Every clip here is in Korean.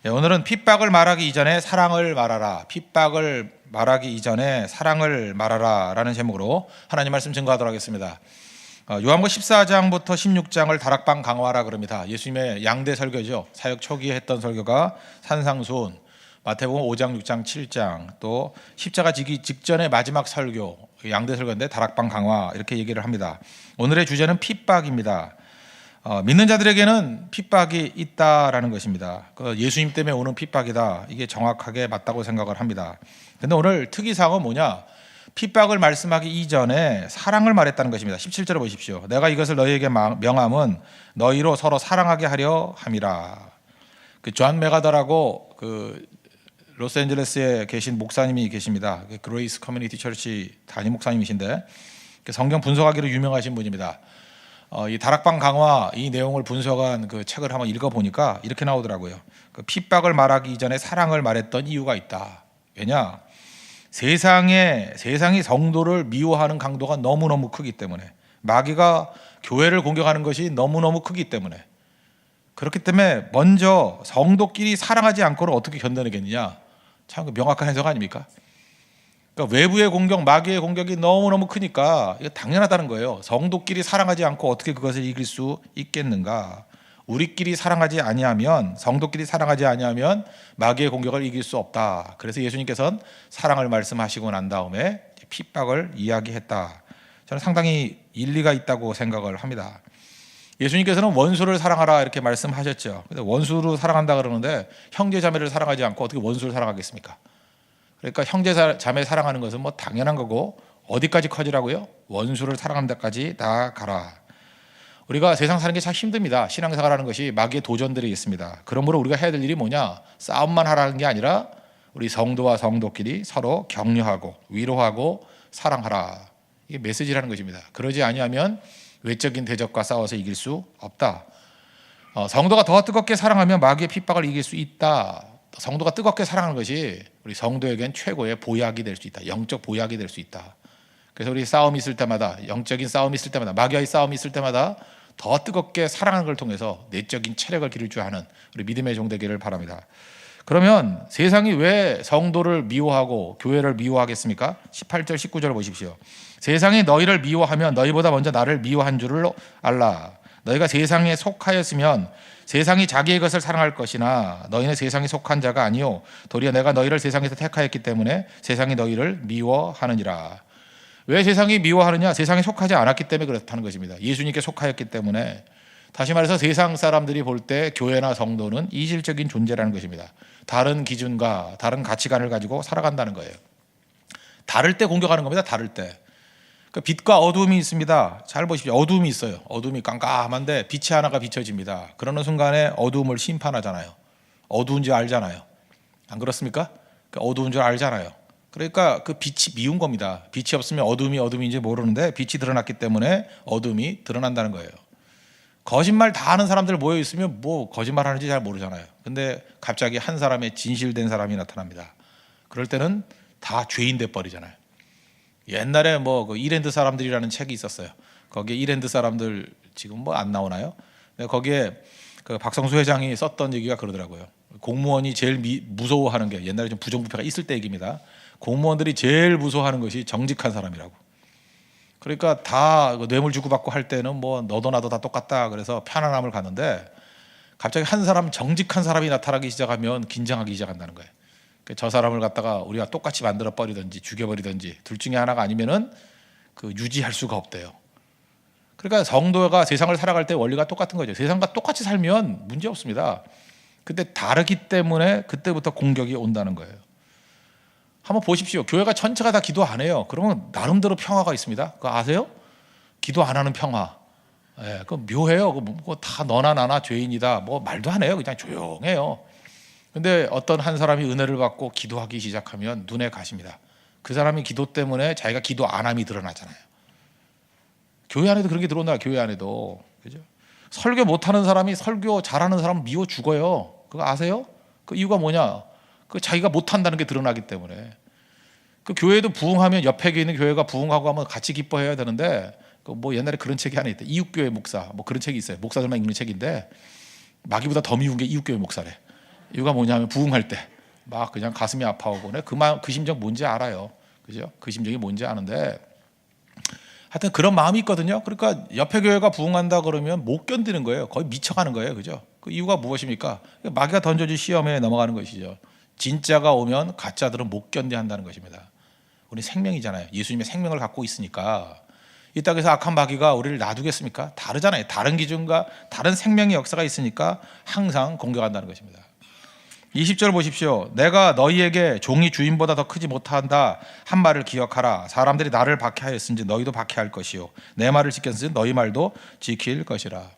오늘은 핍박을 말하기 이전에 사랑을 말하라. 핍박을 말하기 이전에 사랑을 말하라 라는 제목으로 하나님 말씀 증거하도록 하겠습니다. 요한복음 14장부터 16장을 다락방 강화라 그럽니다. 예수님의 양대 설교죠. 사역 초기에 했던 설교가 산상수훈, 마태복음 5장, 6장, 7장, 또 십자가 지기 직전의 마지막 설교, 양대 설교인데 다락방 강화 이렇게 얘기를 합니다. 오늘의 주제는 핍박입니다. 믿는 자들에게는 핍박이 있다라는 것입니다. 예수님 때문에 오는 핍박이다. 이게 정확하게 맞다고 생각을 합니다. 그런데 오늘 특이사항은 뭐냐? 핍박을 말씀하기 이전에 사랑을 말했다는 것입니다. 17절을 보십시오. 내가 이것을 너희에게 명함은 너희로 서로 사랑하게 하려 함이라. 존 메가더라고 로스앤젤레스에 계신 목사님이 계십니다. 그레이스 커뮤니티 처치 단임 목사님이신데 성경 분석하기로 유명하신 분입니다. 이 다락방 강화 이 내용을 분석한 그 책을 한번 읽어보니까 이렇게 나오더라고요. 핍박을 말하기 이전에 사랑을 말했던 이유가 있다. 왜냐? 세상이 성도를 미워하는 강도가 너무너무 크기 때문에, 마귀가 교회를 공격하는 것이 너무너무 크기 때문에, 그렇기 때문에 먼저 성도끼리 사랑하지 않고는 어떻게 견뎌내겠느냐? 참 명확한 해석 아닙니까? 그러니까 외부의 공격, 마귀의 공격이 너무너무 크니까 이거 당연하다는 거예요. 성도끼리 사랑하지 않고 어떻게 그것을 이길 수 있겠는가? 우리끼리 사랑하지 아니하면, 성도끼리 사랑하지 아니하면 마귀의 공격을 이길 수 없다. 그래서 예수님께서는 사랑을 말씀하시고 난 다음에 핍박을 이야기했다. 저는 상당히 일리가 있다고 생각을 합니다. 예수님께서는 원수를 사랑하라 이렇게 말씀하셨죠. 근데 원수로 사랑한다 그러는데 형제 자매를 사랑하지 않고 어떻게 원수를 사랑하겠습니까? 그러니까 형제 자매 사랑하는 것은 뭐 당연한 거고, 어디까지 커지라고요? 원수를 사랑하는 데까지 다 가라. 우리가 세상 사는 게 참 힘듭니다. 신앙생활하는 것이 마귀의 도전들이 있습니다. 그러므로 우리가 해야 될 일이 뭐냐? 싸움만 하라는 게 아니라 우리 성도와 성도끼리 서로 격려하고 위로하고 사랑하라. 이게 메시지라는 것입니다. 그러지 아니하면 외적인 대적과 싸워서 이길 수 없다. 성도가 더 뜨겁게 사랑하면 마귀의 핍박을 이길 수 있다. 성도가 뜨겁게 사랑하는 것이 우리 성도에겐 최고의 보약이 될 수 있다. 영적 보약이 될 수 있다. 그래서 우리 싸움이 있을 때마다, 영적인 싸움이 있을 때마다, 마귀와의 싸움이 있을 때마다 더 뜨겁게 사랑하는 걸 통해서 내적인 체력을 기를 줄 아는 우리 믿음의 종 되기를 바랍니다. 그러면 세상이 왜 성도를 미워하고 교회를 미워하겠습니까? 18절 19절을 보십시오. 세상이 너희를 미워하면 너희보다 먼저 나를 미워한 줄을 알라. 너희가 세상에 속하였으면 세상이 자기의 것을 사랑할 것이나 너희는 세상에 속한 자가 아니요 도리어 내가 너희를 세상에서 택하였기 때문에 세상이 너희를 미워하느니라. 왜 세상이 미워하느냐? 세상에 속하지 않았기 때문에 그렇다는 것입니다. 예수님께 속하였기 때문에. 다시 말해서 세상 사람들이 볼 때 교회나 성도는 이질적인 존재라는 것입니다. 다른 기준과 다른 가치관을 가지고 살아간다는 거예요. 다를 때 공격하는 겁니다. 다를 때. 빛과 어두움이 있습니다. 잘 보십시오. 어두움이 있어요. 어두움이 깜깜한데 빛이 하나가 비춰집니다. 그러는 순간에 어두움을 심판하잖아요. 어두운지 알잖아요. 안 그렇습니까? 어두운 줄 알잖아요. 그러니까 그 빛이 미운 겁니다. 빛이 없으면 어둠이 어둠인지 모르는데 빛이 드러났기 때문에 어둠이 드러난다는 거예요. 거짓말 다 하는 사람들 모여 있으면 뭐 거짓말 하는지 잘 모르잖아요. 근데 갑자기 한 사람의 진실된 사람이 나타납니다. 그럴 때는 다 죄인 돼 버리잖아요. 옛날에 그 이랜드 사람들이라는 책이 있었어요. 거기에 이랜드 사람들 지금 뭐 안 나오나요? 거기에 그 박성수 회장이 썼던 얘기가 그러더라고요. 공무원이 제일 무서워하는 게, 옛날에 좀 부정부패가 있을 때 얘기입니다. 공무원들이 제일 무서워하는 것이 정직한 사람이라고. 그러니까 다 뇌물 주고받고 할 때는 뭐 너도 나도 다 똑같다 그래서 편안함을 갖는데, 갑자기 한 사람, 정직한 사람이 나타나기 시작하면 긴장하기 시작한다는 거예요. 저 사람을 갖다가 우리가 똑같이 만들어 버리든지 죽여버리든지 둘 중에 하나가 아니면은 유지할 수가 없대요. 그러니까 성도가 세상을 살아갈 때 원리가 똑같은 거죠. 세상과 똑같이 살면 문제 없습니다. 근데 다르기 때문에 그때부터 공격이 온다는 거예요. 한번 보십시오. 교회가 전체가 다 기도 안 해요. 그러면 나름대로 평화가 있습니다. 그거 아세요? 기도 안 하는 평화. 예, 그거 묘해요. 그거 다 너나 나나 죄인이다. 뭐 말도 안 해요. 그냥 조용해요. 근데 어떤 한 사람이 은혜를 받고 기도하기 시작하면 눈에 가십니다. 그 사람이 기도 때문에 자기가 기도 안 함이 드러나잖아요. 교회 안에도 그런 게 들어온다. 교회 안에도. 그죠? 설교 못하는 사람이 설교 잘하는 사람 미워 죽어요. 그거 아세요? 그 이유가 뭐냐? 자기가 못한다는 게 드러나기 때문에. 교회도 부흥하면 옆에 있는 교회가 부흥하고 하면 같이 기뻐해야 되는데, 뭐 옛날에 그런 책이 하나 있대. 이웃교회 목사, 뭐 그런 책이 있어요. 목사들만 읽는 책인데 마귀보다 더 미운 게 이웃교회 목사래. 이유가 뭐냐면 부흥할 때 막 그냥 가슴이 아파오고 그 심정 뭔지 알아요. 그죠? 그 심정이 뭔지 아는데 하여튼 그런 마음이 있거든요. 그러니까 옆에 교회가 부흥한다 그러면 못 견디는 거예요. 거의 미쳐가는 거예요. 그죠? 그 이유가 무엇입니까? 마귀가 던져준 시험에 넘어가는 것이죠. 진짜가 오면 가짜들은 못 견뎌한다는 것입니다. 우리 생명이잖아요. 예수님의 생명을 갖고 있으니까 이 땅에서 악한 마귀가 우리를 놔두겠습니까? 다르잖아요. 다른 기준과 다른 생명의 역사가 있으니까 항상 공격한다는 것입니다. 20절 보십시오. 내가 너희에게 종이 주인보다 더 크지 못한다 한 말을 기억하라. 사람들이 나를 박해하였은지 너희도 박해할 것이요 내 말을 지켰은지 너희 말도 지킬 것이라.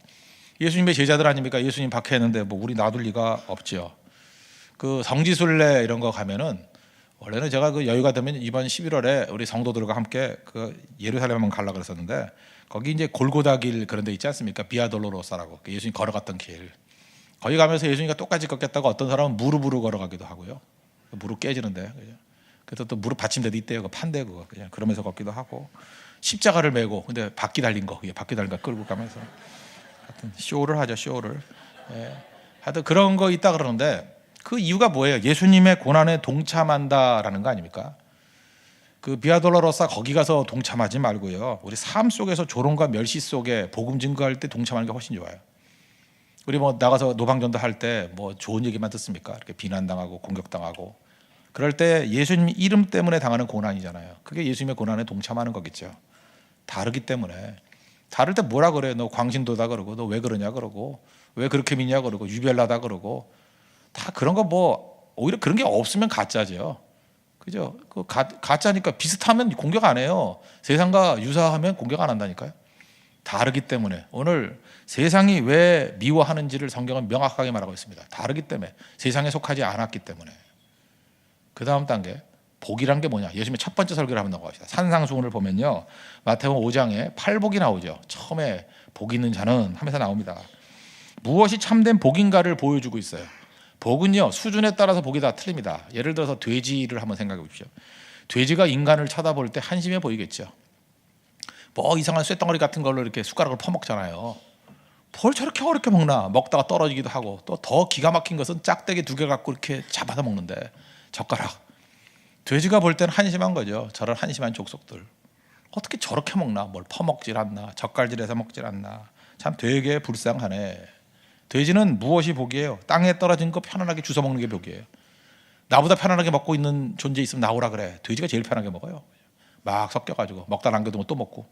예수님의 제자들 아닙니까? 예수님 박해했는데 뭐 우리 놔둘 리가 없죠. 그 성지순례 이런 거 가면은 원래는 제가 그 여유가 되면 이번 11월에 우리 성도들과 함께 그 예루살렘 한번 가려고 그랬었는데 거기 이제 골고다 길 그런 데 있지 않습니까? 비아돌로로사라고 예수님 걸어갔던 길. 거기 가면서 예수님과 똑같이 걷겠다고 어떤 사람은 무릎으로 걸어가기도 하고요. 무릎 깨지는데. 그래서 또 무릎 받침대도 있대요. 그 판대 그거. 그냥 그러면서 걷기도 하고. 십자가를 메고 근데 바퀴 달린 거. 바퀴 달린 거 끌고 가면서. 하여튼 쇼를 하죠. 쇼를. 예. 하여튼 그런 거 있다 그러는데 그 이유가 뭐예요? 예수님의 고난에 동참한다라는 거 아닙니까? 그 비아돌로로사 거기 가서 동참하지 말고요. 우리 삶 속에서 조롱과 멸시 속에 복음 증거할 때 동참하는 게 훨씬 좋아요. 우리 뭐 나가서 노방전도 할 때 뭐 좋은 얘기만 듣습니까? 이렇게 비난당하고 공격당하고 그럴 때 예수님 이름 때문에 당하는 고난이잖아요. 그게 예수님의 고난에 동참하는 거겠죠. 다르기 때문에. 다를 때 뭐라 그래요? 너 광신도다 그러고 너 왜 그러냐 그러고 왜 그렇게 믿냐 그러고 유별나다 그러고 다 그런 거 뭐 오히려 그런 게 없으면 가짜죠. 그죠? 그 가짜니까 비슷하면 공격 안 해요. 세상과 유사하면 공격 안 한다니까요. 다르기 때문에 오늘 세상이 왜 미워하는지를 성경은 명확하게 말하고 있습니다. 다르기 때문에 세상에 속하지 않았기 때문에. 그 다음 단계 복이란 게 뭐냐? 예수님의 첫 번째 설교를 한번 넘어갑시다. 산상수훈을 보면요 마태복음 5장에 팔복이 나오죠. 처음에 복 있는 자는 하면서 나옵니다. 무엇이 참된 복인가를 보여주고 있어요. 복은요 수준에 따라서 복이 다 틀립니다. 예를 들어서 돼지를 한번 생각해 보십시오. 돼지가 인간을 쳐다볼 때 한심해 보이겠죠. 뭐 이상한 쇳덩어리 같은 걸로 이렇게 숟가락을 퍼먹잖아요. 뭘 저렇게 어렵게 먹나? 먹다가 떨어지기도 하고 또 더 기가 막힌 것은 짝대기 2개 갖고 이렇게 잡아서 먹는데 젓가락. 돼지가 볼 때는 한심한 거죠. 저런 한심한 족속들 어떻게 저렇게 먹나? 뭘 퍼먹질 않나? 젓갈질해서 먹질 않나? 참 되게 불쌍하네. 돼지는 무엇이 복이에요? 땅에 떨어진 거 편안하게 주워 먹는 게 복이에요. 나보다 편안하게 먹고 있는 존재 있으면 나오라 그래. 돼지가 제일 편하게 먹어요. 막 섞여가지고 먹다 남겨두면 또 먹고.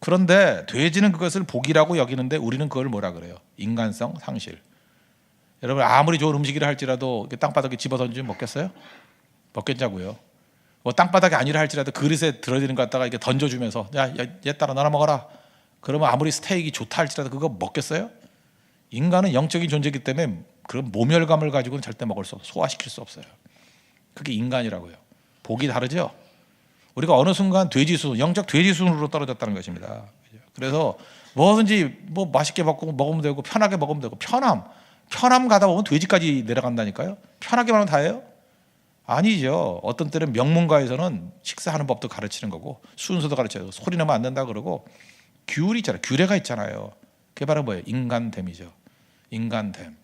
그런데 돼지는 그것을 복이라고 여기는데 우리는 그걸 뭐라 그래요? 인간성 상실. 여러분 아무리 좋은 음식이라 할지라도 땅바닥에 집어던지면 먹겠어요? 먹겠냐고요. 뭐 땅바닥이 아니라 할지라도 그릇에 들어지는 것 갖다가 이렇게 던져주면서 얘 따라 나눠 먹어라. 그러면 아무리 스테이크 좋다 할지라도 그거 먹겠어요? 인간은 영적인 존재이기 때문에 그런 모멸감을 가지고는 절대 먹을 수 없어요. 소화시킬 수 없어요. 그게 인간이라고요. 복이 다르죠? 우리가 어느 순간 돼지순, 영적 돼지순으로 떨어졌다는 것입니다. 그래서 뭐든지 뭐 맛있게 먹으면 되고 편하게 먹으면 되고 편함 가다 보면 돼지까지 내려간다니까요. 편하게만 하면 다예요? 아니죠. 어떤 때는 명문가에서는 식사하는 법도 가르치는 거고 순서도 가르쳐요. 소리 내면 안 된다 그러고 규율이 있잖아요. 규례가 있잖아요. 그게 바로 뭐예요? 인간됨이죠. 인간됨.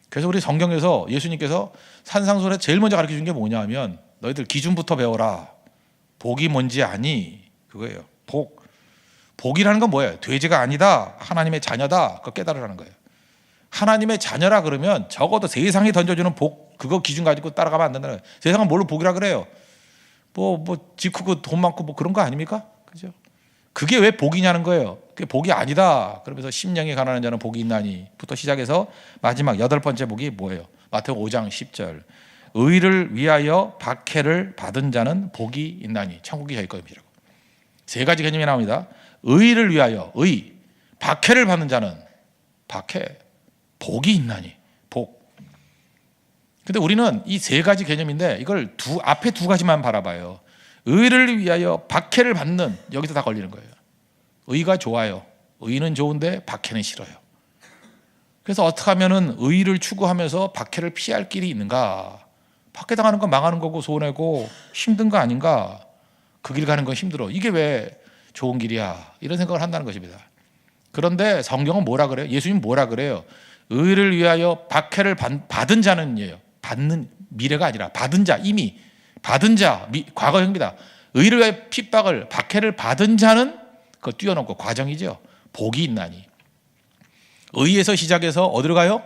그래서 우리 성경에서 예수님께서 산상수훈에 제일 먼저 가르쳐 준 게 뭐냐면 너희들 기준부터 배워라. 복이 뭔지 아니? 그거예요. 복이라는 건 뭐예요? 돼지가 아니다. 하나님의 자녀다. 그거 깨달으라는 거예요. 하나님의 자녀라 그러면 적어도 세상이 던져주는 복 그거 기준 가지고 따라가면 안 된다는 거예요. 세상은 뭘로 복이라 그래요? 집 크고 돈 많고 뭐 그런 거 아닙니까? 그죠? 그게 왜 복이냐는 거예요. 그게 복이 아니다. 그러면서 심령이 가난한 자는 복이 있나니부터 시작해서 마지막 8번째 복이 뭐예요? 마태복음 5장 10절. 의를 위하여 박해를 받은 자는 복이 있나니 천국이 저희 것이라고. 3가지 개념이 나옵니다. 의를 위하여 의, 박해를 받는 자는 박해, 복이 있나니 복. 근데 우리는 이 3가지 개념인데 이걸 앞에 2가지만 바라봐요. 의를 위하여 박해를 받는 여기서 다 걸리는 거예요. 의가 좋아요. 의는 좋은데 박해는 싫어요. 그래서 어떻게 하면은 의를 추구하면서 박해를 피할 길이 있는가? 박해당하는 건 망하는 거고 손해고 힘든 거 아닌가? 그 길 가는 건 힘들어. 이게 왜 좋은 길이야? 이런 생각을 한다는 것입니다. 그런데 성경은 뭐라 그래요? 예수님 뭐라 그래요? 의를 위하여 박해를 받은 자는이에요. 받는 미래가 아니라 받은 자, 이미 받은 자, 과거형입니다. 의를 위하여 핍박을 박해를 받은 자는 그거 뛰어넘고 과정이죠. 복이 있나니. 의에서 시작해서 어디로 가요?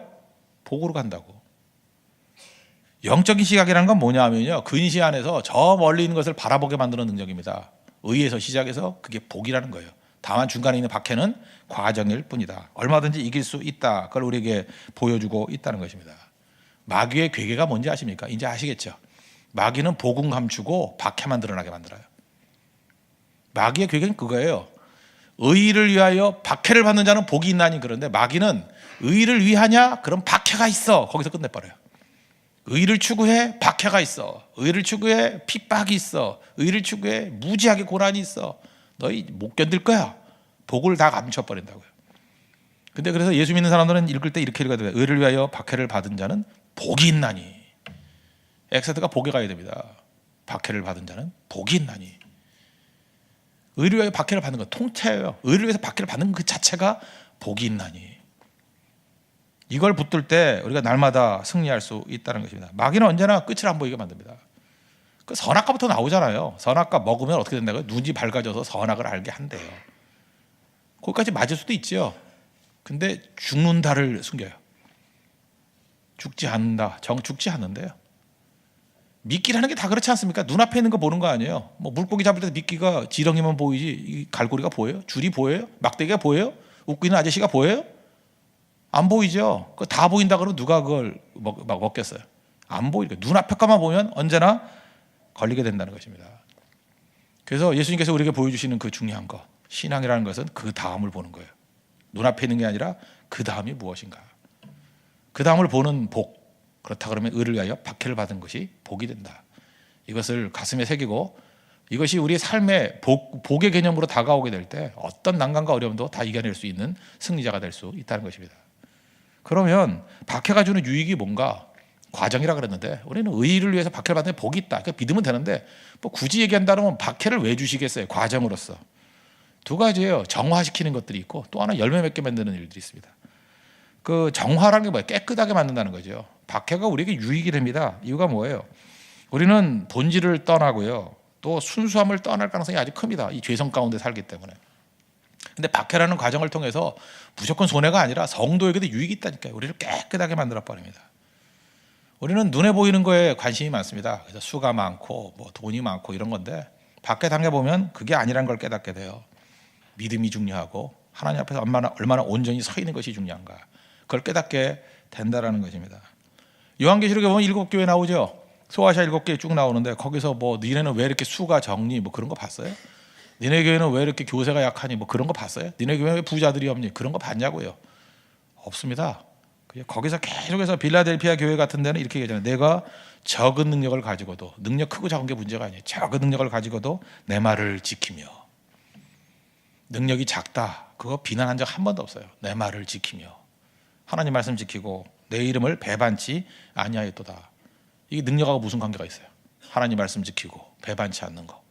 복으로 간다고. 영적인 시각이라는 건 뭐냐 하면요, 근시 안에서 저 멀리 있는 것을 바라보게 만드는 능력입니다. 의에서 시작해서 그게 복이라는 거예요. 다만 중간에 있는 박해는 과정일 뿐이다. 얼마든지 이길 수 있다. 그걸 우리에게 보여주고 있다는 것입니다. 마귀의 괴계가 뭔지 아십니까? 이제 아시겠죠? 마귀는 복은 감추고 박해만 드러나게 만들어요. 마귀의 괴계는 그거예요. 의를 위하여 박해를 받는 자는 복이 있나니. 그런데 마귀는 의를 위하냐? 그럼 박해가 있어. 거기서 끝내버려요. 의를 추구해? 박해가 있어. 의를 추구해? 핍박이 있어. 의를 추구해? 무지하게 고난이 있어. 너희 못 견딜 거야. 복을 다 감춰버린다고요. 근데 그래서 예수 믿는 사람들은 읽을 때 이렇게 읽어야 돼요. 의를 위하여 박해를 받은 자는 복이 있나니. 엑세트가 복에 가야 됩니다. 박해를 받은 자는 복이 있나니. 의를 위하여 박해를 받는 건 통째예요. 의를 위해서 박해를 받는 그 자체가 복이 있나니. 이걸 붙들 때 우리가 날마다 승리할 수 있다는 것입니다. 마귀는 언제나 끝을 안 보이게 만듭니다. 그 선악과부터 나오잖아요. 선악과 먹으면 어떻게 된다고요? 눈이 밝아져서 선악을 알게 한대요. 거기까지 맞을 수도 있죠. 근데 죽는다를 숨겨요. 죽지 않는다. 죽지 않는데요. 미끼라는 게 다 그렇지 않습니까? 눈앞에 있는 거 보는 거 아니에요. 뭐 물고기 잡을 때 미끼가 지렁이만 보이지 이 갈고리가 보여요? 줄이 보여요? 막대기가 보여요? 웃고 있는 아저씨가 보여요? 안 보이죠. 그거 다 보인다 그러면 누가 그걸 먹겠어요? 안 보이니까 눈앞에 것만 보면 언제나 걸리게 된다는 것입니다. 그래서 예수님께서 우리에게 보여주시는 그 중요한 것, 신앙이라는 것은 그 다음을 보는 거예요. 눈앞에 있는 게 아니라 그 다음이 무엇인가. 그 다음을 보는 복. 그렇다 그러면 의를 위하여 박해를 받은 것이 복이 된다. 이것을 가슴에 새기고 이것이 우리의 삶의 복의 개념으로 다가오게 될 때 어떤 난관과 어려움도 다 이겨낼 수 있는 승리자가 될 수 있다는 것입니다. 그러면 박해가 주는 유익이 뭔가? 과정이라 그랬는데 우리는 의를 위해서 박해를 받는 복이 있다. 그러니까 믿으면 되는데 뭐 굳이 얘기한다면 박해를 왜 주시겠어요? 과정으로서. 두 가지예요. 정화시키는 것들이 있고 또 하나 열매 맺게 만드는 일들이 있습니다. 그 정화라는 게 뭐예요? 깨끗하게 만든다는 거죠. 박해가 우리에게 유익이 됩니다. 이유가 뭐예요? 우리는 본질을 떠나고요. 또 순수함을 떠날 가능성이 아주 큽니다. 이 죄성 가운데 살기 때문에. 근데 박해라는 과정을 통해서 무조건 손해가 아니라 성도에게도 유익이 있다니까요. 우리를 깨끗하게 만들어 버립니다. 우리는 눈에 보이는 거에 관심이 많습니다. 그래서 수가 많고 뭐 돈이 많고 이런 건데 밖에 당해보면 그게 아니란 걸 깨닫게 돼요. 믿음이 중요하고 하나님 앞에서 얼마나 온전히 서 있는 것이 중요한가. 그걸 깨닫게 된다라는 것입니다. 요한계시록에 보면 7교회 나오죠. 소아시아 7개 쭉 나오는데 거기서 뭐 니네는 왜 이렇게 수가 적니? 뭐 그런 거 봤어요? 니네 교회는 왜 이렇게 교세가 약하니? 뭐 그런 거 봤어요? 니네 교회는 왜 부자들이 없니? 그런 거 봤냐고요? 없습니다. 거기서 계속해서 빌라델피아 교회 같은 데는 이렇게 얘기하잖아요. 내가 적은 능력을 가지고도, 능력 크고 작은 게 문제가 아니에요. 적은 능력을 가지고도 내 말을 지키며. 능력이 작다. 그거 비난한 적 한 번도 없어요. 내 말을 지키며. 하나님 말씀 지키고 내 이름을 배반치 아니하였도다. 이게 능력하고 무슨 관계가 있어요? 하나님 말씀 지키고 배반치 않는 거.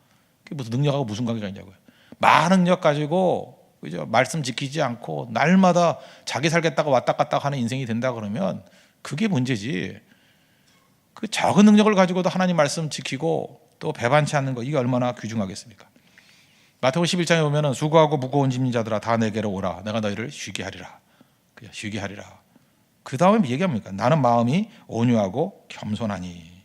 그게 무슨 능력하고 무슨 관계가 있냐고요. 많은 능력 가지고 그죠? 말씀 지키지 않고 날마다 자기 살겠다고 왔다 갔다 하는 인생이 된다 그러면 그게 문제지. 그 적은 능력을 가지고도 하나님 말씀 지키고 또 배반치 않는 거, 이게 얼마나 귀중하겠습니까? 마태복음 11장에 보면은 수고하고 무거운 짐진 자들아 다 내게로 오라. 내가 너희를 쉬게 하리라. 그냥 쉬게 하리라. 그 다음에 얘기합니까? 나는 마음이 온유하고 겸손하니.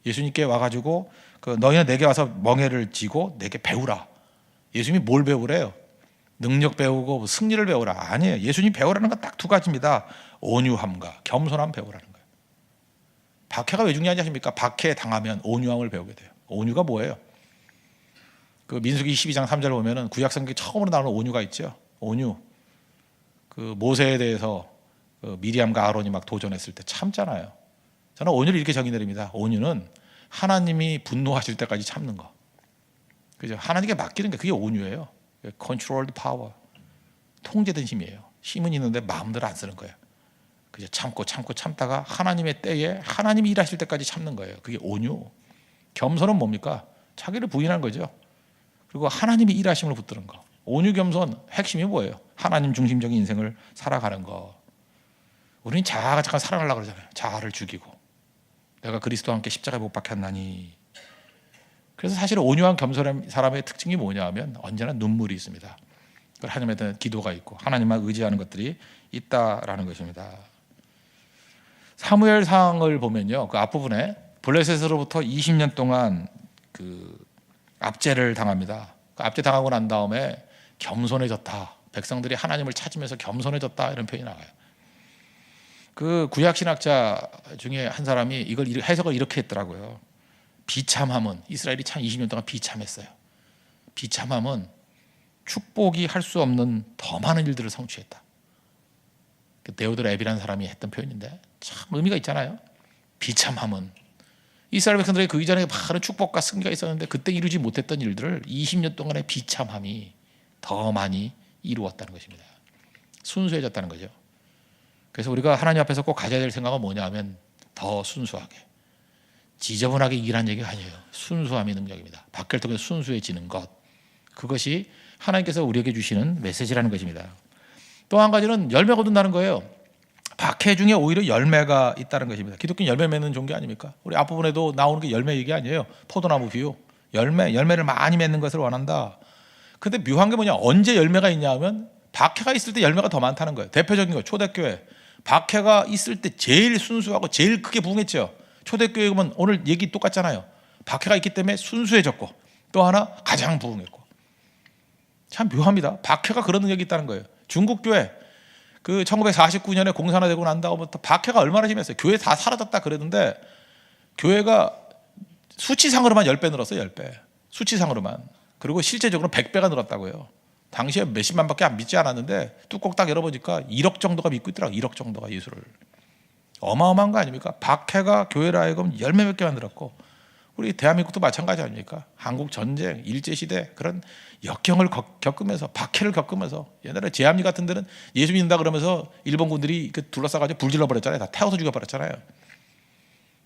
예수님께 와가지고 너희는 내게 와서 멍에를 지고 내게 배우라. 예수님이 뭘 배우래요? 능력 배우고 승리를 배우라. 아니에요. 예수님 배우라는 건 딱 두 가지입니다. 온유함과 겸손함 배우라는 거예요. 박해가 왜 중요하지 아십니까? 박해 당하면 온유함을 배우게 돼요. 온유가 뭐예요? 그 민수기 12장 3절 보면은 구약성경 처음으로 나오는 온유가 있죠. 온유. 그 모세에 대해서 그 미리암과 아론이 막 도전했을 때 참잖아요. 저는 온유를 이렇게 정의 내립니다. 온유는 하나님이 분노하실 때까지 참는 거. 그죠? 하나님께 맡기는 게 그게 온유예요. controlled power. 통제된 힘이에요. 힘은 있는데 마음대로 안 쓰는 거예요. 그죠? 참다가 하나님의 때에 하나님이 일하실 때까지 참는 거예요. 그게 온유. 겸손은 뭡니까? 자기를 부인한 거죠. 그리고 하나님이 일하심을 붙드는 거. 온유 겸손 핵심이 뭐예요? 하나님 중심적인 인생을 살아가는 거. 우리는 자아가 잠깐 사랑하려고 그러잖아요. 자아를 죽이고 내가 그리스도와 함께 십자가에 못 박혔나니. 그래서 사실 온유한 겸손한 사람의 특징이 뭐냐 하면 언제나 눈물이 있습니다. 하나님에 대한 기도가 있고 하나님만 의지하는 것들이 있다라는 것입니다. 사무엘상을 보면요, 그 앞부분에 블레셋으로부터 20년 동안 그 압제를 당합니다. 그 압제 당하고 난 다음에 겸손해졌다. 백성들이 하나님을 찾으면서 겸손해졌다 이런 표현이 나와요. 그 구약 신학자 중에 한 사람이 이걸 해석을 이렇게 했더라고요. 비참함은, 이스라엘이 참 20년 동안 비참했어요. 비참함은 축복이 할 수 없는 더 많은 일들을 성취했다. 데오드 랩이라는 사람이 했던 표현인데 참 의미가 있잖아요. 비참함은 이스라엘 백성들의 그 이전에 많은 축복과 승리가 있었는데 그때 이루지 못했던 일들을 20년 동안의 비참함이 더 많이 이루었다는 것입니다. 순수해졌다는 거죠. 그래서 우리가 하나님 앞에서 꼭 가져야 될 생각은 뭐냐 하면 더 순수하게, 지저분하게 일한 얘기가 아니에요. 순수함이 능력입니다. 박해를 통해 순수해지는 것, 그것이 하나님께서 우리에게 주시는 메시지라는 것입니다. 또 한 가지는 열매 거둔다는 거예요. 박해 중에 오히려 열매가 있다는 것입니다. 기독교 열매 맺는 종교 아닙니까? 우리 앞부분에도 나오는 게 열매 얘기 아니에요. 포도나무 비유. 열매를 많이 맺는 것을 원한다. 근데 묘한 게 뭐냐? 언제 열매가 있냐 하면 박해가 있을 때 열매가 더 많다는 거예요. 대표적인 거 초대교회. 박해가 있을 때 제일 순수하고 제일 크게 부흥했죠. 초대교회 보면 오늘 얘기 똑같잖아요. 박해가 있기 때문에 순수해졌고 또 하나 가장 부흥했고. 참 묘합니다. 박해가 그런 능력이 있다는 거예요. 중국교회 그 1949년에 공산화되고 난 다음부터 박해가 얼마나 심했어요. 교회 다 사라졌다 그랬는데 교회가 수치상으로만 10배 늘었어요. 10배. 수치상으로만. 그리고 실제적으로 100배가 늘었다고요. 당시에 몇십만밖에 안 믿지 않았는데 뚜껑 딱 열어보니까 1억 정도가 믿고 있더라고요. 1억 정도가 예수를. 어마어마한 거 아닙니까? 박해가 교회를 하여금 열매 몇 개 만들었고 우리 대한민국도 마찬가지 아닙니까? 한국 전쟁, 일제시대 그런 역경을 겪으면서 박해를 겪으면서 옛날에 제암리 같은 데는 예수 믿는다 그러면서 일본군들이 둘러싸가지고 불질러 버렸잖아요. 다 태워서 죽여버렸잖아요.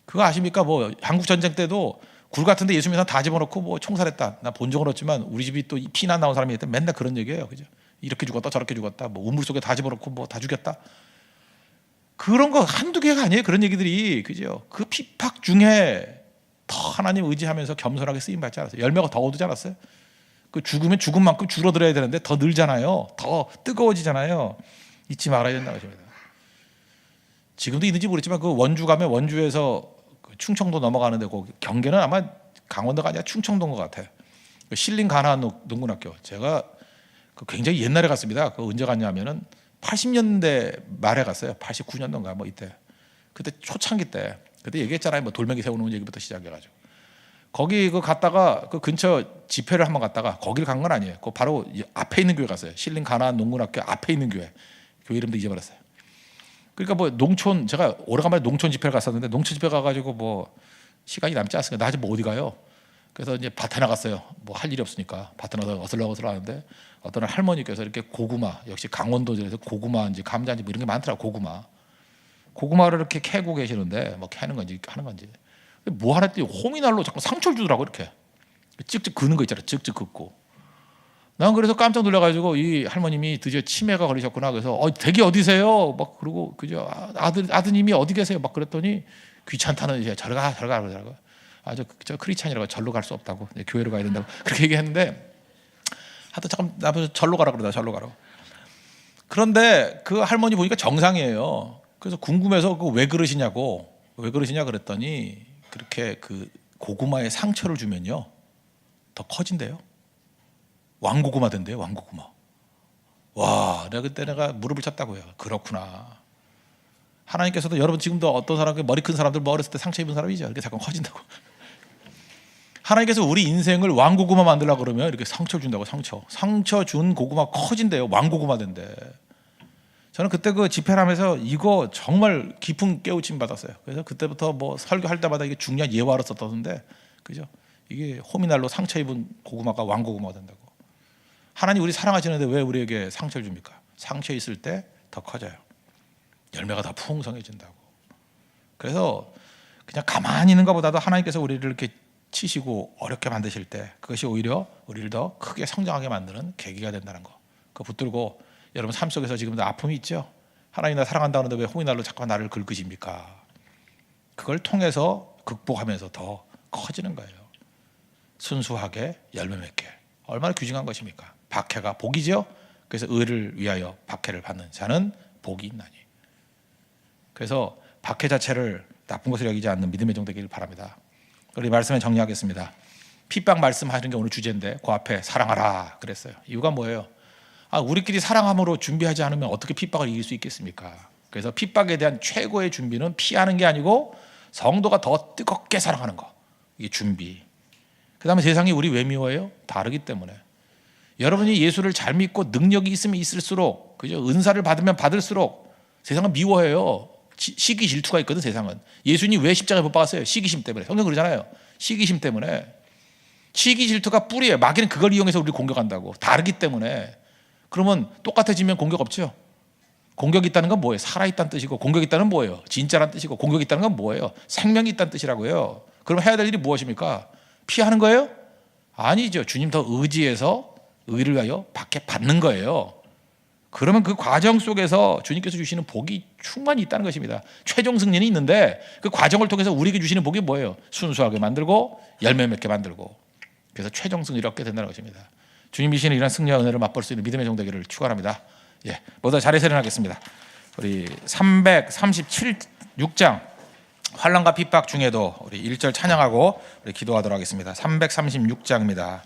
그거 아십니까? 뭐 한국 전쟁 때도 굴 같은데 예수 믿는 사람 다 집어넣고 뭐 총살했다. 나 본 적은 없지만 우리 집이 또 피난 나온 사람이 있대 맨날 그런 얘기예요. 그죠? 이렇게 죽었다 저렇게 죽었다. 뭐 우물 속에 다 집어넣고 뭐 다 죽였다. 그런 거 한두 개가 아니에요. 그런 얘기들이. 그죠? 그 핍박 중에 더 하나님 의지하면서 겸손하게 쓰임 받지 않았어요. 열매가 더 얻지 않았어요. 그 죽으면 죽은 만큼 줄어들어야 되는데 더 늘잖아요. 더 뜨거워지잖아요. 잊지 말아야 된다고 하십니다. 지금도 있는지 모르겠지만 그 원주 가면 원주에서 그 충청도 넘어가는데 그 경계는 아마 강원도가 아니라 충청도인 것 같아요. 그 신림 가나 농군학교 제가 그 굉장히 옛날에 갔습니다. 그 언제 갔냐면은 80년대 말에 갔어요. 89년도인가 뭐 이때. 그때 초창기 때. 그때 얘기했잖아요. 뭐 돌멩이 세우는 얘기부터 시작해가지고 거기 그 갔다가 그 근처 집회를 한번 갔다가 거기를 간 건 아니에요. 그 바로 앞에 있는 교회 갔어요. 신림 가나 농군학교 앞에 있는 교회. 교회 이름도 잊어버렸어요. 그러니까 뭐 농촌 제가 오래간만에 농촌 집회를 갔었는데 농촌 집회 가가지고 뭐 시간이 남지 않았으니까 나 이제 뭐 어디 가요? 그래서 이제 밭에 나갔어요. 뭐 할 일이 없으니까 밭에 나가서 어슬렁어슬렁 하는데 어떤 할머니께서 이렇게 고구마 역시 강원도에서 고구마인지 감자인지 뭐 이런 게 많더라고. 고구마를 이렇게 캐고 계시는데 뭐 캐는 건지 하는 건지 뭐 하나 했더니 호미날로 자꾸 상처를 주더라고. 이렇게 찍찍 그는 거 있잖아. 찍찍 긋고 난 그래서 깜짝 놀라가지고 이 할머님이 드디어 치매가 걸리셨구나. 그래서 댁이 어디세요? 막 그러고 그죠? 아드님이 어디 계세요? 막 그랬더니 귀찮다는 이제 절로 가 그러더라고. 저 크리스찬이라고 절로 갈 수 없다고 교회로 가야 된다고 그렇게 얘기했는데 하여튼 잠깐 나보고 절로 가라 그러다 절로 가라고. 그런데 그 할머니 보니까 정상이에요. 그래서 궁금해서 왜 그러시냐고 왜 그러시냐 그랬더니 그렇게 그 고구마에 상처를 주면요 더 커진대요. 왕고구마 된대요. 왕고구마. 와, 내가 무릎을 쳤다고요. 그렇구나. 하나님께서도 여러분 지금도 어떤 사람 머리 큰 사람들 어렸을 때 상처 입은 사람이죠. 이렇게 잠깐 커진다고. 하나님께서 우리 인생을 왕고구마 만들려고 그러면 이렇게 상처 준다고. 상처 준 고구마 커진대요. 왕고구마 된대. 저는 그때 그 집회를 하면서 이거 정말 깊은 깨우침 받았어요. 그래서 그때부터 뭐 설교할 때마다 이게 중요한 예화로 썼던데, 그죠? 이게 호미날로 상처 입은 고구마가 왕고구마가 된다고. 하나님 우리 사랑하시는데 왜 우리에게 상처를 줍니까? 상처 있을 때 더 커져요. 열매가 더 풍성해진다고. 그래서 그냥 가만히 있는 것보다도 하나님께서 우리를 이렇게 치시고 어렵게 만드실 때 그것이 오히려 우리를 더 크게 성장하게 만드는 계기가 된다는 거. 그거 붙들고 여러분 삶 속에서 지금도 아픔이 있죠. 하나님 나 사랑한다 하는데 왜 홍이 날로 자꾸 나를 긁으십니까? 그걸 통해서 극복하면서 더 커지는 거예요. 순수하게 열매 맺게. 얼마나 귀중한 것입니까? 박해가 복이죠. 그래서 의를 위하여 박해를 받는 자는 복이 있나니. 그래서 박해 자체를 나쁜 것으로 여기지 않는 믿음의 종 되기를 바랍니다. 우리 말씀을 정리하겠습니다. 핍박 말씀하시는 게 오늘 주제인데 그 앞에 사랑하라 그랬어요. 이유가 뭐예요? 우리끼리 사랑함으로 준비하지 않으면 어떻게 핍박을 이길 수 있겠습니까? 그래서 핍박에 대한 최고의 준비는 피하는 게 아니고 성도가 더 뜨겁게 사랑하는 거. 이게 준비. 그 다음에 세상이 우리 왜 미워해요? 다르기 때문에. 여러분이 예수를 잘 믿고 능력이 있으면 있을수록, 그죠? 은사를 받으면 받을수록 세상은 미워해요. 시기 질투가 있거든, 세상은. 예수님 왜 십자가에 못 박았어요? 시기심 때문에. 성경 그러잖아요. 시기심 때문에. 시기 질투가 뿌리예요. 마귀는 그걸 이용해서 우리를 공격한다고. 다르기 때문에. 그러면 똑같아지면 공격 없죠? 공격이 있다는 건 뭐예요? 살아있다는 뜻이고, 공격이 있다는 뭐예요? 진짜란 뜻이고, 공격이 있다는 건 뭐예요? 생명이 있다는 뜻이라고요. 그럼 해야 될 일이 무엇입니까? 피하는 거예요? 아니죠. 주님 더 의지해서 의를 위하여 박해 받는 거예요. 그러면 그 과정 속에서 주님께서 주시는 복이 충만히 있다는 것입니다. 최종 승리는 있는데 그 과정을 통해서 우리에게 주시는 복이 뭐예요? 순수하게 만들고 열매 맺게 만들고, 그래서 최종 승리를 얻게 된다는 것입니다. 주님이 주시는 이런 승리와 은혜를 맛볼 수 있는 믿음의 종 되기를 축원합니다. 모두 자리에 일어나겠습니다. 우리 337장 환난과 핍박 중에도 우리 1절 찬양하고 우리 기도하도록 하겠습니다. 336장입니다.